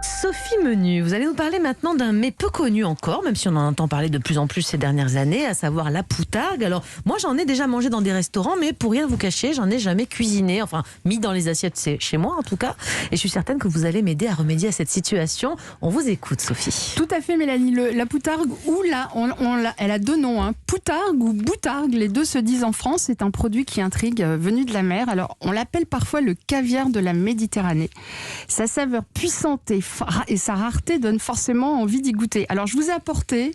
Sophie Menu, vous allez nous parler maintenant d'un mets peu connu encore, même si on en entend parler de plus en plus ces dernières années, à savoir la poutargue. Alors, moi j'en ai déjà mangé dans des restaurants, mais pour rien vous cacher, j'en ai jamais cuisiné, enfin mis dans les assiettes, c'est chez moi en tout cas. Et je suis certaine que vous allez m'aider à remédier à cette situation. On vous écoute, Sophie. Tout à fait, Mélanie. La poutargue, elle a deux noms, hein. Poutargue ou boutargue, les deux se disent en France. C'est un produit qui intrigue, venu de la mer. Alors, on l'appelle parfois le caviar de la Méditerranée. Sa saveur puissante et sa rareté donne forcément envie d'y goûter. Alors, je vous ai apporté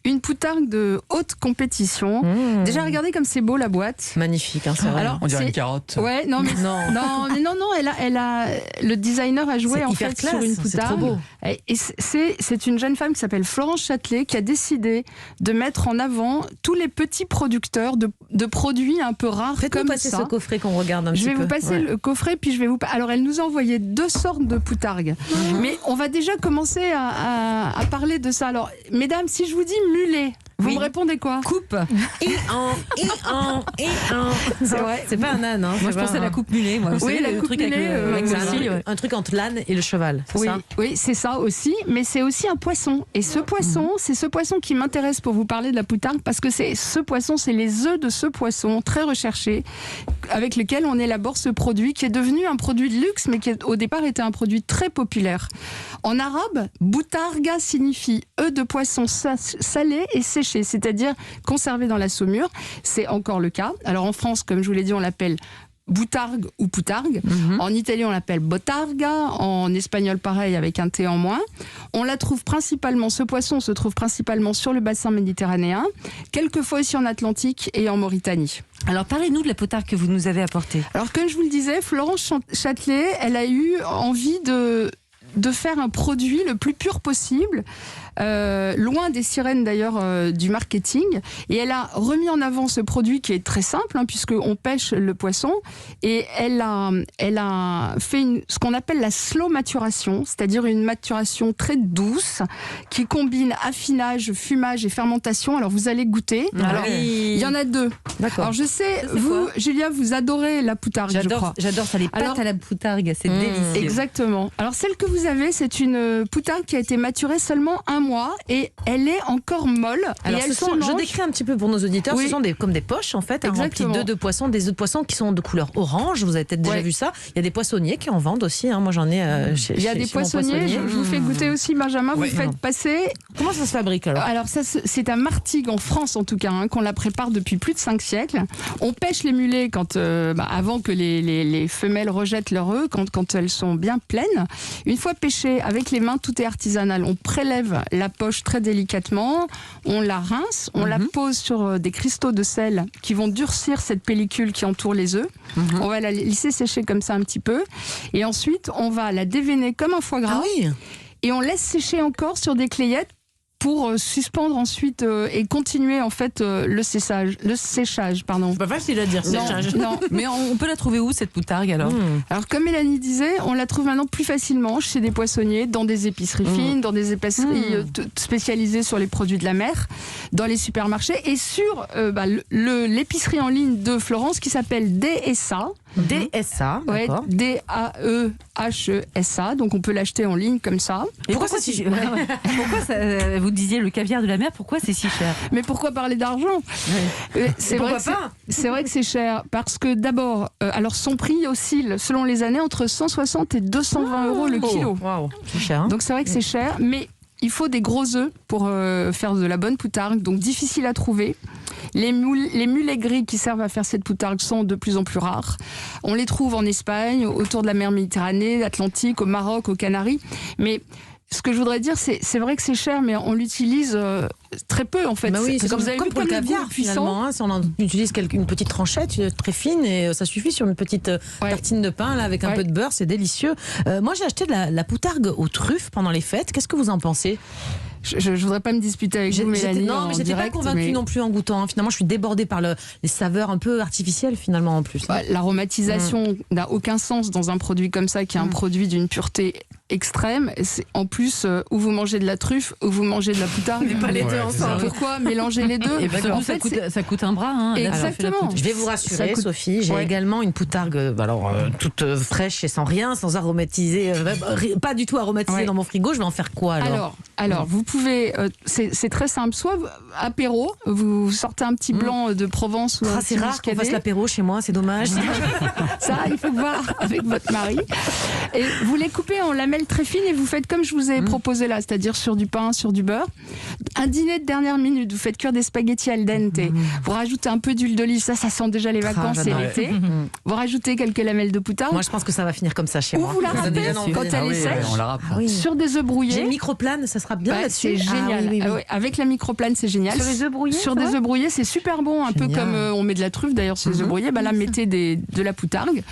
une poutargue de haute compétition. Déjà, regardez comme c'est beau la boîte. Magnifique, hein, c'est vrai. Alors, on dirait une carotte. Ouais, non, mais non, le designer a joué en fait sur une poutargue. C'est trop beau. Et c'est une jeune femme qui s'appelle Florence Châtelet qui a décidé de mettre en avant tous les petits producteurs de produits un peu rares. Faites-nous passer ce coffret qu'on regarde un petit peu. Je vais vous passer le coffret, puis je vais vous. Alors, elle nous a envoyé 2 sortes de poutargues. Mais on va déjà commencer à parler de ça. Alors, mesdames, si je vous dis mulet, vous me répondez quoi? Coupe. C'est vrai. C'est pas un âne. Hein, moi, je pensais à la coupe mulet. Moi. Oui, la coupe truc mulet. avec un truc entre l'âne et le cheval. Oui, oui, c'est ça aussi. Mais c'est aussi un poisson. Et ce poisson, c'est ce poisson qui m'intéresse pour vous parler de la poutargue, parce que c'est les œufs de ce poisson très recherché, avec lequel on élabore ce produit qui est devenu un produit de luxe, mais qui au départ était un produit très populaire. En arabe, boutarga signifie œufs de poisson salés et séchés, c'est-à-dire conservés dans la saumure. C'est encore le cas. Alors en France, comme je vous l'ai dit, on l'appelle boutargue ou poutargue. En Italie, on l'appelle botarga. En espagnol, pareil, avec un T en moins. On la trouve principalement, ce poisson se trouve principalement sur le bassin méditerranéen, quelquefois aussi en Atlantique et en Mauritanie. Alors, parlez-nous de la poutargue que vous nous avez apportée. Alors, comme je vous le disais, Florence Châtelet, elle a eu envie de faire un produit le plus pur possible, loin des sirènes d'ailleurs du marketing, et elle a remis en avant ce produit qui est très simple, hein, puisqu'on pêche le poisson, et elle a fait ce qu'on appelle la slow maturation, c'est-à-dire une maturation très douce qui combine affinage, fumage et fermentation. Alors vous allez goûter. Alors, il y en a 2. D'accord. Alors je sais, vous, Julia, vous adorez la poutargue, je crois. J'adore ça, les pâtes à la poutargue, c'est délicieux. Exactement. Alors celle que vous avez, c'est une poutargue qui a été maturée seulement 1 mois et elle est encore molle. Alors, et je décris un petit peu pour nos auditeurs, ce sont comme des poches en fait, remplies d'œufs de poisson, des œufs de poisson qui sont de couleur orange. Vous avez peut-être déjà vu ça. Il y a des poissonniers qui en vendent aussi. Hein. Moi, j'en ai chez. Il y a des poissonniers. Je vous fais goûter aussi, Benjamin. Vous faites passer. Comment ça se fabrique alors? Alors ça, c'est à Martigues en France en tout cas, hein, qu'on la prépare depuis plus de 5 siècles. On pêche les mulets avant que les femelles rejettent leurs œufs, quand elles sont bien pleines. Une fois pêchées avec les mains, tout est artisanal. On prélève la poche très délicatement, on la rince, on la pose sur des cristaux de sel qui vont durcir cette pellicule qui entoure les œufs. On va la laisser sécher comme ça un petit peu. Et ensuite, on va la déveiner comme un foie gras. Ah oui. Et on laisse sécher encore sur des clayettes pour suspendre ensuite et continuer en fait le séchage. Pardon. C'est pas facile à dire, séchage. Non. Mais on peut la trouver où cette poutargue alors? Alors comme Mélanie disait, on la trouve maintenant plus facilement chez des poissonniers, dans des épiceries fines, dans des épiceries spécialisées sur les produits de la mer, dans les supermarchés et sur l'épicerie en ligne de Florence qui s'appelle DSA. DSA, ouais, d'accord. DAEHESA, donc on peut l'acheter en ligne comme ça. Pourquoi c'est si cher? Pourquoi ça, vous disiez le caviar de la mer, pourquoi c'est si cher? Mais pourquoi parler d'argent? C'est vrai que c'est cher parce que d'abord, alors son prix oscille selon les années entre 160 et 220 euros le kilo. Wow, c'est cher. Hein. Donc c'est vrai que c'est cher, mais il faut des gros œufs pour faire de la bonne poutargue, donc difficile à trouver. Les mulets gris qui servent à faire cette poutargue sont de plus en plus rares. On les trouve en Espagne, autour de la mer Méditerranée, Atlantique, au Maroc, aux Canaries. Mais ce que je voudrais dire, c'est vrai que c'est cher, mais on l'utilise très peu en fait. Bah oui, c'est comme pour le caviar puissant. Finalement. Hein, si on en utilise une petite tranchette très fine et ça suffit sur une petite tartine de pain là, avec un peu de beurre, c'est délicieux. Moi j'ai acheté de la poutargue aux truffes pendant les fêtes. Qu'est-ce que vous en pensez? Je ne voudrais pas me disputer avec vous, Mélanie. Non, mais j'étais pas convaincue non plus en goûtant. Hein. Finalement, je suis débordée par les saveurs un peu artificielles finalement en plus. L'aromatisation n'a aucun sens dans un produit comme ça, qui est un produit d'une pureté extrême. En plus, où vous mangez de la truffe, ou vous mangez de la poutargue. Mais pas les deux ensemble. Pourquoi mélanger les deux? Et puis surtout, ça coûte un bras. Hein, exactement. Je vais vous rassurer, Sophie, j'ai également une poutargue toute fraîche et sans rien, sans aromatiser, pas du tout aromatisée dans mon frigo. Je vais en faire quoi alors vous pouvez, c'est très simple, soit apéro, vous sortez un petit blanc de Provence ou un petit c'est rare qu'on fasse l'apéro chez moi, c'est dommage. Ça, il faut voir avec votre mari. Et vous les coupez en lamelles très fines et vous faites comme je vous ai proposé là, c'est-à-dire sur du pain, sur du beurre. Un dîner de dernière minute, vous faites cuire des spaghettis al dente. Vous rajoutez un peu d'huile d'olive, ça sent déjà les vacances et l'été. Vous rajoutez quelques lamelles de poutargue. Moi, je pense que ça va finir comme ça chez moi. Ou vous la râpez quand elle est sèche. On la râpe. Sur des œufs brouillés. J'ai une microplane, ça sera bien là-dessus. C'est génial. Avec la microplane, c'est génial. Sur les œufs brouillés. Sur des œufs brouillés, c'est super bon, un peu comme on met de la truffe d'ailleurs sur les œufs brouillés. Là, mettez de la poutargue.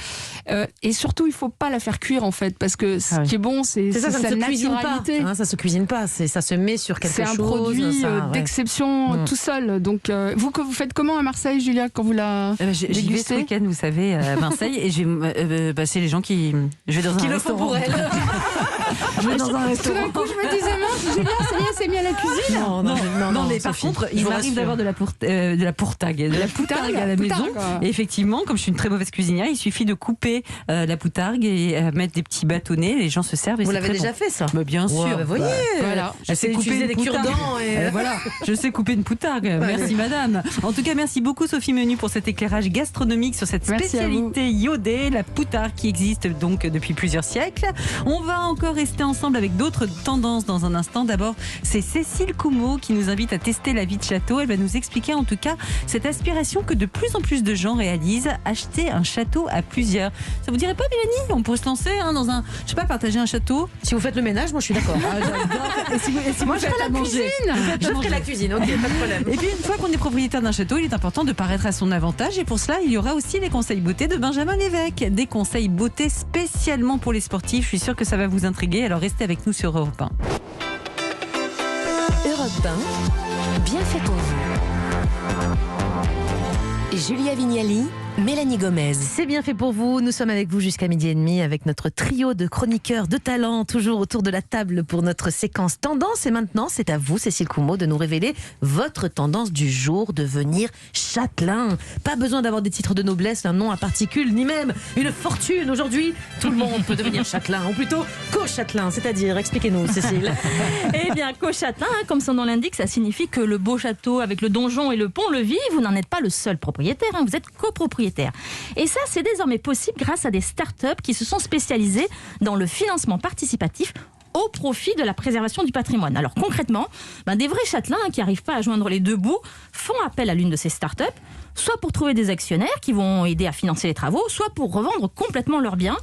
Et surtout, il faut pas la faire cuire en fait, parce que ce qui est bon, c'est sa naturalité. Ça se cuisine pas, ça se met sur quelque chose. C'est un produit d'exception tout seul. Donc, vous faites comment à Marseille, Julia, quand vous la dégustez? J'y vais ce week-end, vous savez, à Marseille, et c'est les gens qui... Je vais dans un restaurant. Pour elle. Je vais dans un restaurant. Tout d'un coup, je me disais, Julia, ça y est, c'est mis à la cuisine. Non, mais par contre, il m'arrive d'avoir de la poutargue à la maison. Et effectivement, comme je suis une très mauvaise cuisinière, il suffit de couper la poutargue et mettre des petits bâtonnets. Les gens se servent. Et vous l'avez déjà fait, ça? Bien sûr. Vous voyez, voilà. Je sais couper des cure-dents. Voilà, je sais couper une poutargue. Merci, madame. En tout cas, merci beaucoup, Sophie Menu, pour cet éclairage gastronomique sur cette spécialité iodée, la poutargue, qui existe donc depuis plusieurs siècles. On va encore rester ensemble avec d'autres tendances dans un instant. D'abord, c'est Cécile Coumeau qui nous invite à tester la vie de château. Elle va nous expliquer en tout cas cette aspiration que de plus en plus de gens réalisent, acheter un château à plusieurs. Ça vous dirait pas, Mélanie? On pourrait se lancer dans un, je sais pas, partager un château. Si vous faites le ménage, moi je suis d'accord. J'adore. Et si moi je ferais la cuisine. Je ferai la cuisine, ok, pas de problème. Et puis une fois qu'on est propriétaire d'un château, il est important de paraître à son avantage, et pour cela, il y aura aussi les conseils beauté de Benjamin Lévesque. Des conseils beauté spécialement pour les sportifs. Je suis sûre que ça va vous intriguer, alors restez avec nous sur Europe 1. Europe 1, bien fait pour vous. Julia Vignali, Mélanie Gomez. C'est bien fait pour vous. Nous sommes avec vous jusqu'à 12h30 avec notre trio de chroniqueurs de talent, toujours autour de la table pour notre séquence tendance. Et maintenant, c'est à vous, Cécile Coumeau, de nous révéler votre tendance du jour, devenir châtelain. Pas besoin d'avoir des titres de noblesse, un nom à particules, ni même une fortune. Aujourd'hui, tout le monde peut devenir châtelain, ou plutôt co-châtelain. C'est-à-dire, expliquez-nous, Cécile. Eh bien, co-châtelain, comme son nom l'indique, ça signifie que le beau château avec le donjon et le pont-levis, vous n'en êtes pas le seul propriétaire, vous êtes copropriétaire. Et ça, c'est désormais possible grâce à des startups qui se sont spécialisées dans le financement participatif au profit de la préservation du patrimoine. Alors concrètement, des vrais châtelains qui n'arrivent pas à joindre les deux bouts font appel à l'une de ces startups, soit pour trouver des actionnaires qui vont aider à financer les travaux, soit pour revendre complètement leurs biens.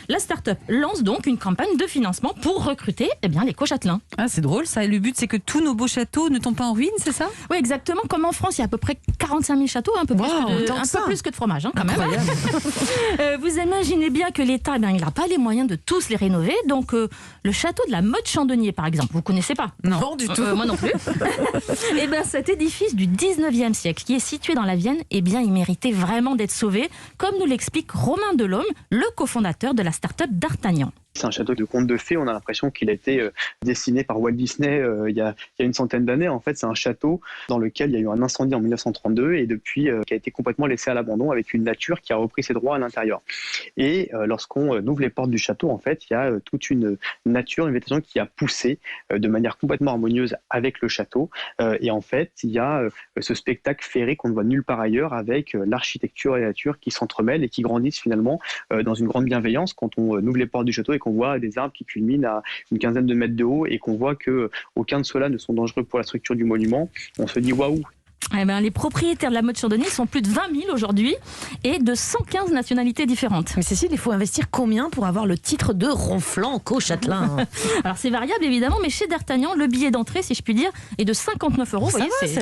La start-up lance donc une campagne de financement pour recruter les co-châtelains. Ah, c'est drôle ça. Et le but, c'est que tous nos beaux châteaux ne tombent pas en ruine, c'est ça? Oui, exactement. Comme en France, il y a à peu près 45 000 châteaux, un peu plus que de fromage. Quand même. Vous imaginez bien que l'État, il n'a pas les moyens de tous les rénover. Donc, le château de la Motte-Chandonnier, par exemple, vous ne connaissez pas? Non, du tout. Moi non plus. Et cet édifice du 19e siècle, qui est situé dans la Vienne, il méritait vraiment d'être sauvé, comme nous l'explique Romain Delhomme, le cofondateur de la start-up d'Artagnan. C'est un château de conte de fées. On a l'impression qu'il a été dessiné par Walt Disney il y a une centaine d'années. En fait, c'est un château dans lequel il y a eu un incendie en 1932 et depuis qui a été complètement laissé à l'abandon avec une nature qui a repris ses droits à l'intérieur. Et lorsqu'on ouvre les portes du château, en fait, il y a toute une nature, une végétation qui a poussé de manière complètement harmonieuse avec le château. Et en fait, il y a ce spectacle féerique qu'on ne voit nulle part ailleurs avec l'architecture et la nature qui s'entremêlent et qui grandissent finalement dans une grande bienveillance quand on ouvre les portes du château et qu'on voit des arbres qui culminent à une quinzaine de mètres de haut et qu'on voit qu'aucun de ceux-là ne sont dangereux pour la structure du monument, on se dit waouh. Les propriétaires de la Motte-Chandonnier sont plus de 20 000 aujourd'hui et de 115 nationalités différentes. Mais Cécile, il faut investir combien pour avoir le titre de ronflant co-châtelain? Alors c'est variable évidemment, mais chez D'Artagnan, le billet d'entrée, si je puis dire, est de 59 €. Ça va, c'est tout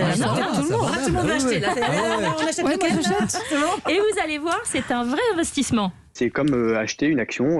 le monde va acheter là. On achète lequel? Et vous allez voir, c'est un vrai investissement. C'est comme acheter une action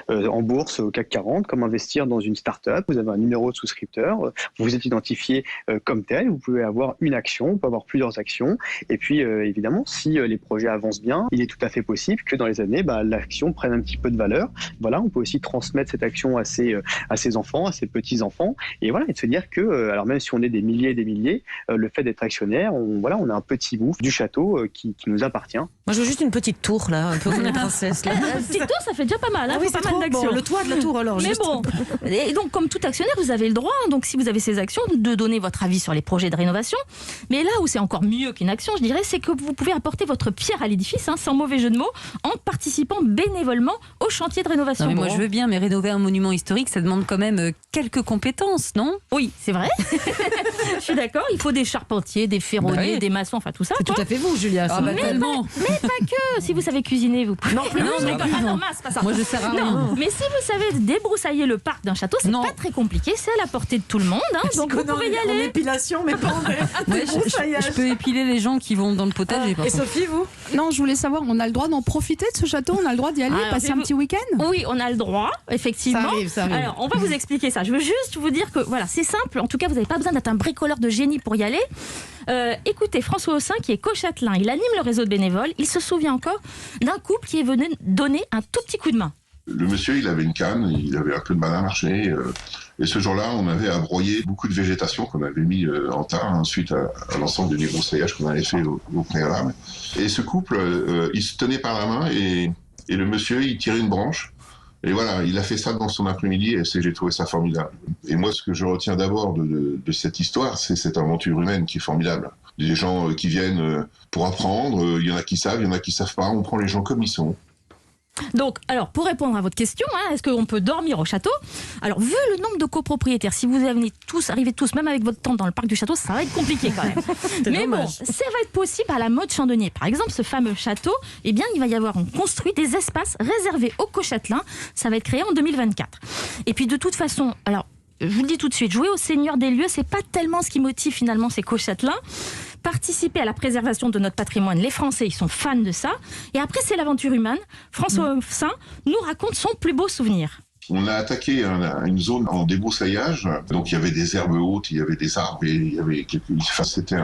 en bourse au CAC 40, comme investir dans une start-up. Vous avez un numéro de souscripteur, vous vous êtes identifié comme tel, vous pouvez avoir une action, on peut avoir plusieurs actions. Et puis évidemment, si les projets avancent bien, il est tout à fait possible que dans les années, l'action prenne un petit peu de valeur. Voilà, on peut aussi transmettre cette action à ses enfants, à ses petits-enfants. Et voilà, et de se dire que, alors même si on est des milliers et des milliers, le fait d'être actionnaire, on a un petit bout du château qui nous appartient. Moi, je veux juste une petite tour, là, un peu comme les princesses. Là. Une petite tour, ça fait déjà pas mal. Hein, oui, pas c'est mal d'actions. bon, le toit de la tour, alors. Mais juste. bon, et donc comme tout actionnaire, vous avez le droit, donc si vous avez ces actions, de donner votre avis sur les projets de rénovation. Mais là où c'est encore mieux qu'une action, je dirais, c'est que vous pouvez apporter votre pierre à l'édifice, sans mauvais jeu de mots, en participant bénévolement au chantier de rénovation. Non, mais moi je veux bien, mais rénover un monument historique, ça demande quand même quelques compétences, non? Oui, c'est vrai. Je suis d'accord, il faut des charpentiers, des ferronniers, des maçons, enfin tout ça. C'est tout à fait vous, Julia. Mais pas que. Si vous savez cuisiner, vous pouvez. Non, plus. Non, c'est pas ça. Moi je sers à rien. Non, mais si vous savez débroussailler le parc d'un château, c'est pas très compliqué, c'est à la portée de tout le monde, donc vous pouvez y En aller. épilation, mais pas en Je peux épiler les gens qui vont dans le potager. par Et contre. Sophie, vous? Non, je voulais savoir, on a le droit d'en profiter de ce château? On a le droit d'y aller, Alors, passer un petit week-end? Oui, on a le droit, effectivement. Ça arrive. Alors, on va vous expliquer ça. Je veux juste vous dire que voilà, c'est simple. En tout cas, vous n'avez pas besoin d'être un bricoleur de génie pour y aller. Écoutez, François Haussin, qui est co-châtelain, il anime le réseau de bénévoles. Il se souvient encore d'un couple qui est venu donner un tout petit coup de main. Le monsieur, il avait une canne, il avait un peu de mal à marcher. Et ce jour-là, on avait à broyer beaucoup de végétation qu'on avait mis en tas suite à l'ensemble du débroussaillage qu'on avait fait au préalable. Et ce couple, il se tenait par la main et le monsieur, il tirait une branche. Et voilà, il a fait ça dans son après-midi et j'ai trouvé ça formidable. Et moi, ce que je retiens d'abord de cette histoire, c'est cette aventure humaine qui est formidable. Des gens qui viennent pour apprendre, il y en a qui savent, il y en a qui savent pas, on prend les gens comme ils sont. Donc, alors, pour répondre à votre question, est-ce qu'on peut dormir au château? Alors, vu le nombre de copropriétaires, si vous arrivez tous, même avec votre tente dans le parc du château, ça va être compliqué quand même. Mais dommage. bon, ça va être possible à la mode Chandonnier. Par exemple, ce fameux château, eh bien, il va y avoir, on construit des espaces réservés aux co-châtelains. Ça va être créé en 2024. Et puis, de toute façon, alors, je vous le dis tout de suite, jouer au seigneur des lieux, c'est pas tellement ce qui motive finalement ces co-châtelains. Participer à la préservation de notre patrimoine, les Français, ils sont fans de ça. Et après, c'est l'aventure humaine. François Haussin nous raconte son plus beau souvenir. On a attaqué une zone en débroussaillage. Donc, il y avait des herbes hautes, il y avait des arbres, et il y avait c'était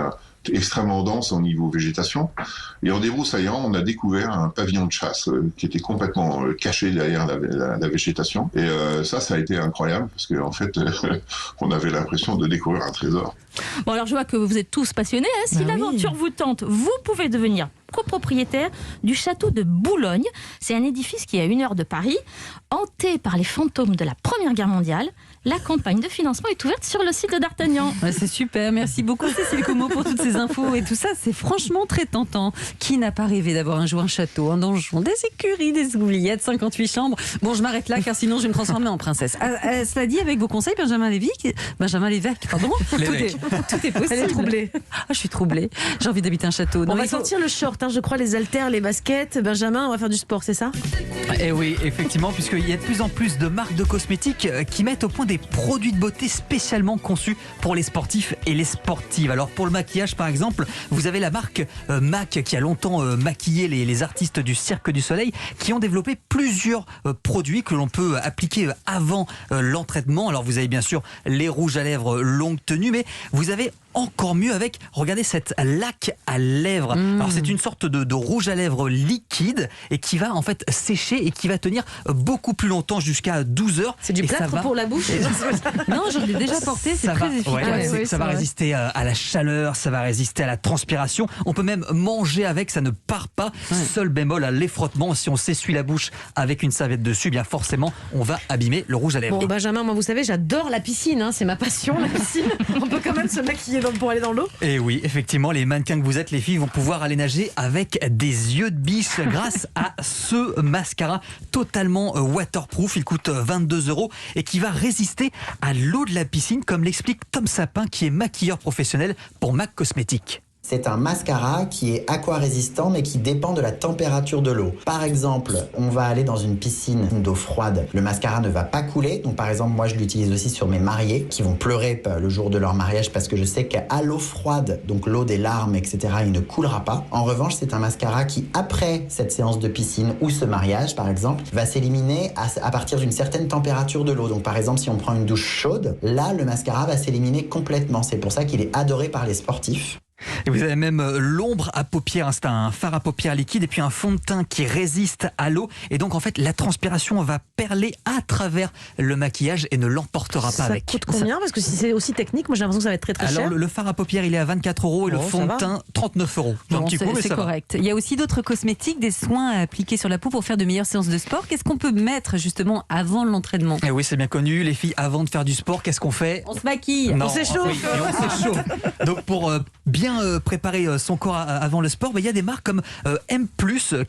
extrêmement dense au niveau végétation. Et en débroussaillant, on a découvert un pavillon de chasse qui était complètement caché derrière la végétation. Et ça a été incroyable parce qu'en fait, on avait l'impression de découvrir un trésor. Bon, alors je vois que vous êtes tous passionnés. Si l'aventure vous tente, vous pouvez devenir copropriétaire du château de Boulogne. C'est un édifice qui est à 1 heure de Paris, hanté par les fantômes de la Première Guerre mondiale. La campagne de financement est ouverte sur le site de D'Artagnan. Ouais, c'est super, merci beaucoup Cécile Como pour toutes ces infos et tout ça, c'est franchement très tentant. Qui n'a pas rêvé d'avoir un jour un château, un donjon, des écuries, des oubliettes, 58 chambres? Bon, je m'arrête là car sinon je vais me transformer en princesse. Cela dit, avec vos conseils, Benjamin Lévesque, pardon, tout est possible. Elle est troublée. Je suis troublée, j'ai envie d'habiter un château. On va sortir le short, je crois, les haltères, les baskets. Benjamin, on va faire du sport, c'est ça? Et oui, effectivement, puisqu'il y a de plus en plus de marques de cosmétiques qui mettent au point des produits de beauté spécialement conçus pour les sportifs et les sportives. Alors pour le maquillage par exemple, vous avez la marque MAC qui a longtemps maquillé les artistes du Cirque du Soleil, qui ont développé plusieurs produits que l'on peut appliquer avant l'entraînement. Alors vous avez bien sûr les rouges à lèvres longue tenue, mais vous avez encore mieux avec, regardez cette laque à lèvres. Alors c'est une sorte de rouge à lèvres liquide et qui va en fait sécher et qui va tenir beaucoup plus longtemps, jusqu'à 12 heures. C'est du plâtre pour la bouche. Non, j'en ai déjà porté, c'est très efficace. Ça va résister à la chaleur, ça va résister à la transpiration. On peut même manger avec, ça ne part pas. Seul bémol à les frottements, si on s'essuie la bouche avec une serviette dessus, bien forcément on va abîmer le rouge à lèvres. Bon, Benjamin, moi vous savez, j'adore la piscine, c'est ma passion, la piscine. On peut quand même se maquiller pour aller dans l'eau. Et oui, effectivement, les mannequins que vous êtes, les filles, vont pouvoir aller nager avec des yeux de biche grâce à ce mascara totalement waterproof. Il coûte 22 € et qui va résister à l'eau de la piscine, comme l'explique Tom Sapin, qui est maquilleur professionnel pour MAC Cosmétiques. C'est un mascara qui est aquarésistant mais qui dépend de la température de l'eau. Par exemple, on va aller dans une piscine d'eau froide. Le mascara ne va pas couler. Donc par exemple, moi je l'utilise aussi sur mes mariés qui vont pleurer le jour de leur mariage parce que je sais qu'à l'eau froide, donc l'eau des larmes, etc., il ne coulera pas. En revanche, c'est un mascara qui, après cette séance de piscine ou ce mariage par exemple, va s'éliminer à partir d'une certaine température de l'eau. Donc par exemple, si on prend une douche chaude, là le mascara va s'éliminer complètement. C'est pour ça qu'il est adoré par les sportifs. Et vous avez même l'ombre à paupières, c'est un fard à paupières liquide et puis un fond de teint qui résiste à l'eau. Et donc en fait la transpiration va perler à travers le maquillage et ne l'emportera pas avec. Ça coûte combien? Parce que si c'est aussi technique, moi j'ai l'impression que ça va être très très cher. Alors le fard à paupières il est à 24 € et le fond de teint 39 €. Bon, c'est correct. Il y a aussi d'autres cosmétiques, des soins à appliquer sur la peau pour faire de meilleures séances de sport. Qu'est-ce qu'on peut mettre justement avant l'entraînement? Et oui, c'est bien connu, les filles avant de faire du sport, qu'est-ce qu'on fait? On se maquille, non, on s'échauffe. Oui, et on s'échauffe. Donc pour bien préparer son corps avant le sport, il y a des marques comme M+,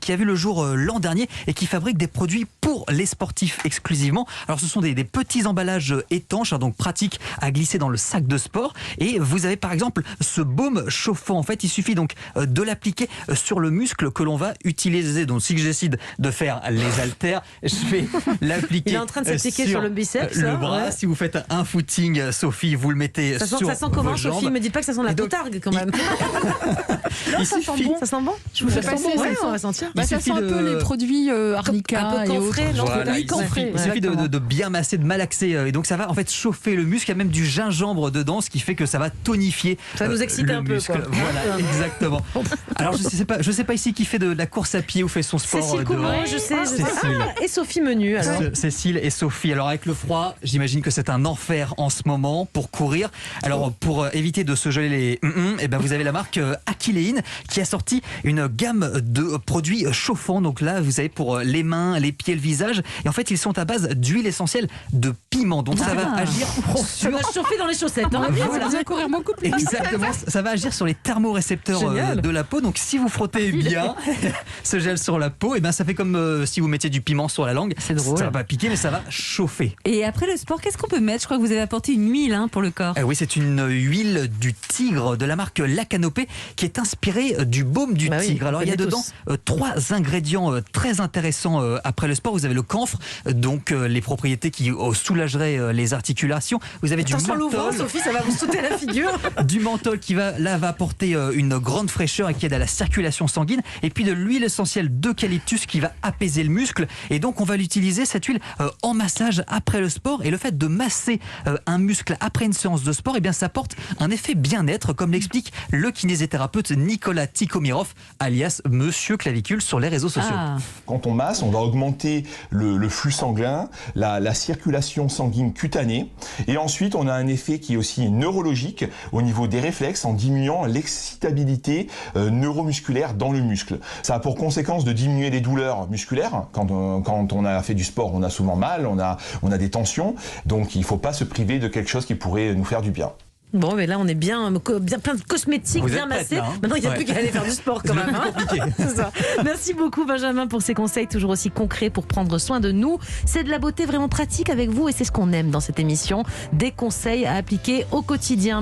qui a vu le jour l'an dernier et qui fabrique des produits pour les sportifs exclusivement. Alors ce sont des petits emballages étanches, donc pratiques à glisser dans le sac de sport. Et vous avez par exemple ce baume chauffant. En fait, il suffit donc de l'appliquer sur le muscle que l'on va utiliser. Donc si je décide de faire les haltères, je vais l'appliquer. Il est en train de s'appliquer sur le biceps. Le bras. Ouais. Si vous faites un footing, Sophie, vous le mettez sur ça sent comment, jambes. Sophie? Me dites pas que ça sent la poutargue quand même. Non, ça sent bon. Ça sent bon? Je vous fais passer, on va sentir. Ça sent un peu les produits Arnica un peu camphré, et autres. Voilà, il suffit de bien masser, de malaxer. Et donc ça va en fait chauffer le muscle. Il y a même du gingembre dedans, ce qui fait que ça va tonifier ça nous excite un muscle. peu. Quoi. Voilà, exactement. Alors je sais pas ici qui fait de la course à pied ou fait son sport. Cécile Coumont, je sais. Cécile. Et Sophie Menu. Alors. Cécile et Sophie. Alors avec le froid, j'imagine que c'est un enfer en ce moment pour courir. Alors pour éviter de se geler les et ben vous avez la marque Akilein qui a sorti une gamme de produits chauffants. Donc là, vous savez, pour les mains, les pieds, le visage. Et en fait, ils sont à base d'huile essentielle de piment. Donc ça va agir ça va chauffer dans les chaussettes. Voilà. Ça va courir beaucoup plus. Exactement. Ça va agir sur les thermorécepteurs de la peau. Donc si vous frottez bien ce gel sur la peau, et ben ça fait comme si vous mettiez du piment sur la langue. C'est drôle. Ça va pas piquer, mais ça va chauffer. Et après le sport, qu'est-ce qu'on peut mettre? Je crois que vous avez apporté une huile pour le corps. Oui, c'est une huile du tigre de la marque La Canopée qui est inspirée du baume du tigre. Alors il y a dedans 3 ingrédients très intéressants après le sport. Vous avez le camphre, donc les propriétés qui soulageraient les articulations. Vous avez du menthol. Sophie, ça va vous sauter la figure. Du menthol qui va apporter une grande fraîcheur et qui aide à la circulation sanguine. Et puis de l'huile essentielle d'eucalyptus qui va apaiser le muscle. Et donc on va l'utiliser, cette huile, en massage après le sport. Et le fait de masser un muscle après une séance de sport, et bien ça apporte un effet bien-être, comme l'explique le kinésithérapeute Nicolas Tikhomirov, alias Monsieur Clavicule sur les réseaux sociaux. Quand on masse, on va augmenter le flux sanguin, la circulation sanguine cutanée, et ensuite on a un effet qui est aussi neurologique au niveau des réflexes en diminuant l'excitabilité neuromusculaire dans le muscle. Ça a pour conséquence de diminuer les douleurs musculaires. Quand on a fait du sport, on a souvent mal, on a des tensions, donc il ne faut pas se priver de quelque chose qui pourrait nous faire du bien. Bon, mais là, on est bien plein de cosmétiques, bien massés. Maintenant, il n'y a plus qu'à aller faire du sport quand même. C'est ça. Merci beaucoup, Benjamin, pour ces conseils toujours aussi concrets pour prendre soin de nous. C'est de la beauté vraiment pratique avec vous et c'est ce qu'on aime dans cette émission. Des conseils à appliquer au quotidien.